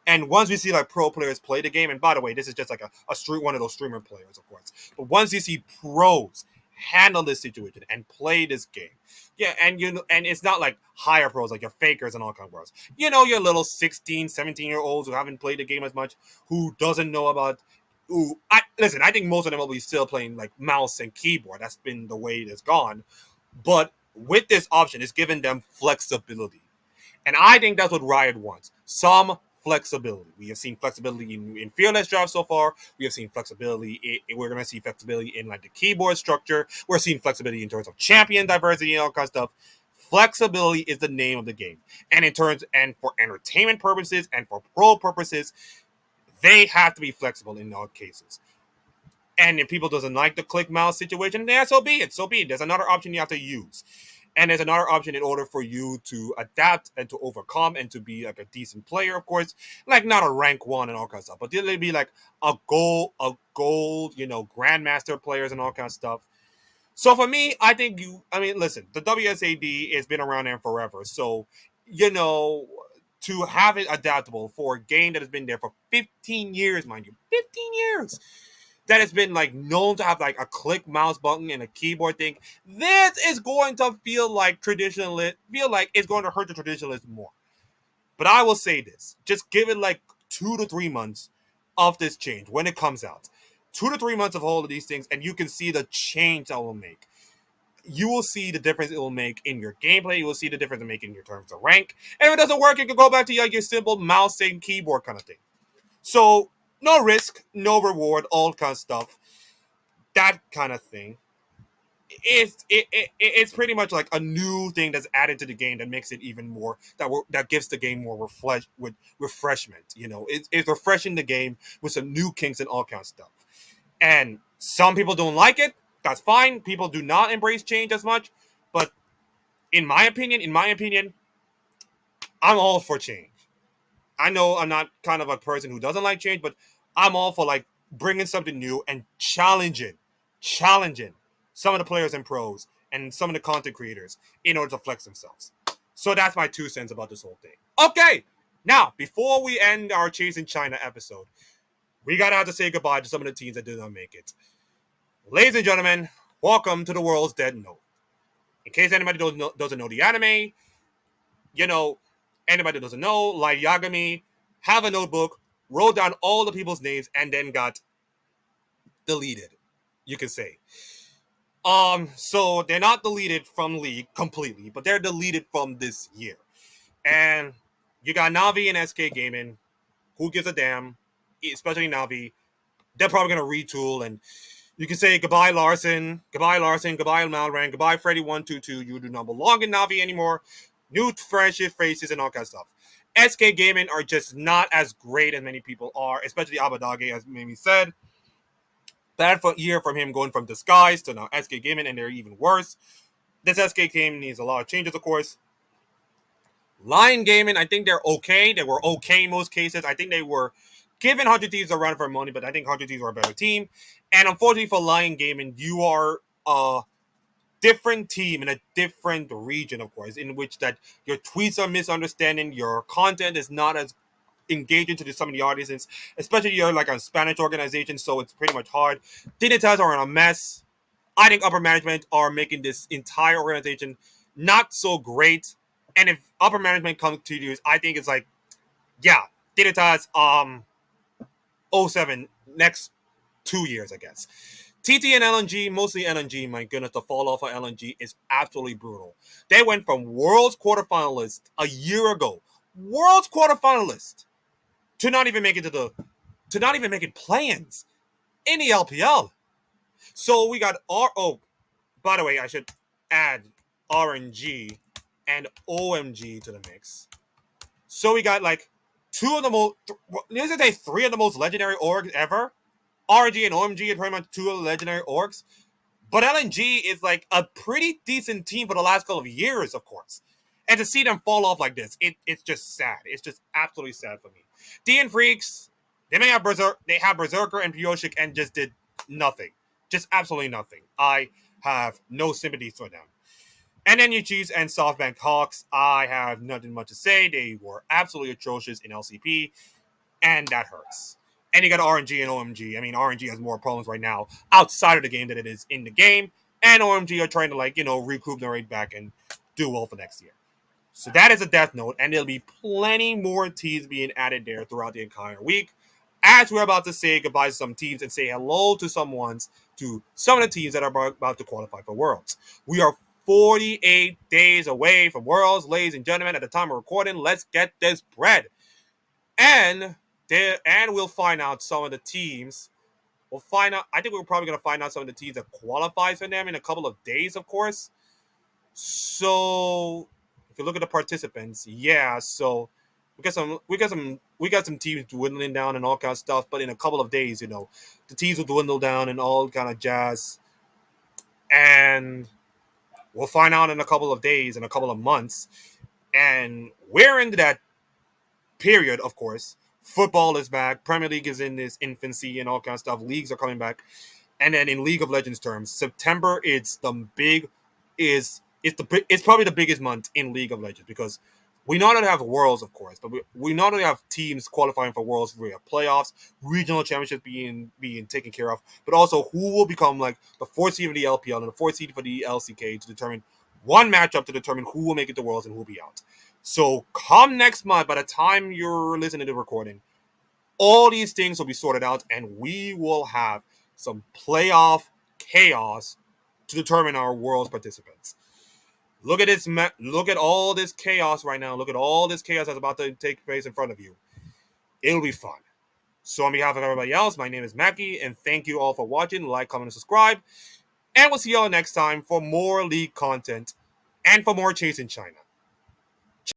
And once we see like pro players play the game, and by the way, this is just like one of those streamer players, of course. But once you see pros handle this situation and play this game, yeah, and it's not like higher pros like your fakers and all kind of pros. Your little 16, 17-year-olds who haven't played the game as much, who doesn't know about. I think most of them will be still playing like mouse and keyboard. That's been the way it has gone. But with this option, it's giving them flexibility. And I think that's what Riot wants. Some flexibility. We have seen flexibility in Fearless Draft so far. We have seen flexibility. We're going to see flexibility in like the keyboard structure. We're seeing flexibility in terms of champion diversity and all kinds of stuff. Flexibility is the name of the game. And for entertainment purposes and for pro purposes, they have to be flexible in all cases. And if people doesn't like the click mouse situation, then so be it. So be it. There's another option you have to use. And there's another option in order for you to adapt and to overcome and to be like a decent player, of course. Like not a rank 1 and all kinds of stuff, but they'll be like a gold, grandmaster players and all kinds of stuff. So for me, listen, the WSAD has been around there forever. So, to have it adaptable for a game that has been there for 15 years, mind you, 15 years, that has been like known to have like a click mouse button and a keyboard thing. This is going to feel like it's going to hurt the traditionalists more. But I will say this: just give it like 2 to 3 months. of this change when it comes out. 2 to 3 months of all of these things, and you can see the change that will make. You will see the difference it will make in your gameplay. You will see the difference it will make in your terms of rank. And if it doesn't work, you can go back to your simple mouse and keyboard kind of thing. So no risk, no reward, all kind of stuff. That kind of thing. It's pretty much like a new thing that's added to the game that makes it even more that gives the game more refreshment. It's refreshing the game with some new kinks and all kinds of stuff. And some people don't like it. That's fine. People do not embrace change as much. But in my opinion, I'm all for change. I know I'm not kind of a person who doesn't like change, but I'm all for like bringing something new and challenging some of the players and pros and some of the content creators in order to flex themselves. So that's my 2 cents about this whole thing. Okay, now before we end our Chasing China episode, we gotta have to say goodbye to some of the teams that did not make it. Ladies and gentlemen, welcome to the world's Death Note. In case anybody doesn't know the anime, you know, anybody that doesn't know, Light Yagami have a notebook, wrote down all the people's names, and then got deleted, you can say. So they're not deleted from League completely, but they're deleted from this year. And you got Navi and SK Gaming. Who gives a damn? Especially Navi. They're probably gonna retool, and you can say goodbye Larson, goodbye Malran, goodbye Freddy122. You do not belong in Navi anymore. New friendship faces and all kinds of stuff. SK Gaming are just not as great as many people are, especially Abadage, as Mimi said. Bad year from him going from Disguise to now SK Gaming, and they're even worse. This SK Gaming needs a lot of changes, of course. Lion Gaming, I think they're okay. They were okay in most cases. I think they were given 100 Thieves a run for money, but I think 100 Thieves are a better team. And unfortunately for Lion Gaming, you are a different team in a different region, of course, in which that your tweets are misunderstanding, your content is not as engaging to some of the audiences, especially you're like a Spanish organization, so it's pretty much hard. Dignitas are in a mess. I think upper management are making this entire organization not so great. And if upper management comes to you, I think it's like, yeah, Dignitas, '07 next 2 years, I guess. TT and LNG, mostly LNG, my goodness, the fall off of LNG is absolutely brutal. They went from World's quarterfinalist a year ago, World's quarterfinalist, to not even make it play-ins in the LPL. So we got by the way, I should add RNG and OMG to the mix. So we got like two of the most, let's say three of the most legendary orgs ever. RNG and OMG are pretty much two of the legendary orgs. But LNG is like a pretty decent team for the last couple of years, of course. And to see them fall off like this, it's just sad. It's just absolutely sad for me. DN Freaks, they have Berserker and Pioshik and just did nothing. Just absolutely nothing. I have no sympathy for them. And then you Chiefs and SoftBank Hawks, I have nothing much to say. They were absolutely atrocious in LCP, and that hurts. And you got RNG and OMG. I mean, RNG has more problems right now outside of the game than it is in the game. And OMG are trying to, recuperate back and do well for next year. So that is a death note, and there'll be plenty more teams being added there throughout the entire week. As we're about to say goodbye to some teams and say hello to some of the teams that are about to qualify for Worlds. We are 48 days away from Worlds, ladies and gentlemen. At the time of recording, let's get this bread. And we'll find out some of the teams. We'll find out. I think we're probably going to find out some of the teams that qualify for them in a couple of days, of course. So if you look at the participants, yeah. So we got some teams dwindling down and all kinds of stuff. But in a couple of days, the teams will dwindle down and all kind of jazz. And we'll find out in a couple of days, in a couple of months. And we're into that period, of course. Football is back. Premier League is in this infancy and all kinds of stuff. Leagues are coming back. And then in League of Legends terms, September it's probably the biggest month in League of Legends because we not only have Worlds, of course, but we not only have teams qualifying for Worlds, we have playoffs, regional championships being taken care of, but also who will become like the fourth seed of the LPL and the fourth seed for the LCK to determine one matchup to determine who will make it to Worlds and who will be out. So come next month, by the time you're listening to the recording, All these things will be sorted out, and we will have some playoff chaos to determine our world's participants. Look at this. Look at all this chaos right now. Look at all this chaos that's about to take place in front of you. It'll be fun. So on behalf of everybody else, my name is Mackie, and thank you all for watching. Like, comment, and subscribe. And we'll see y'all next time for more league content and for more Chasing China.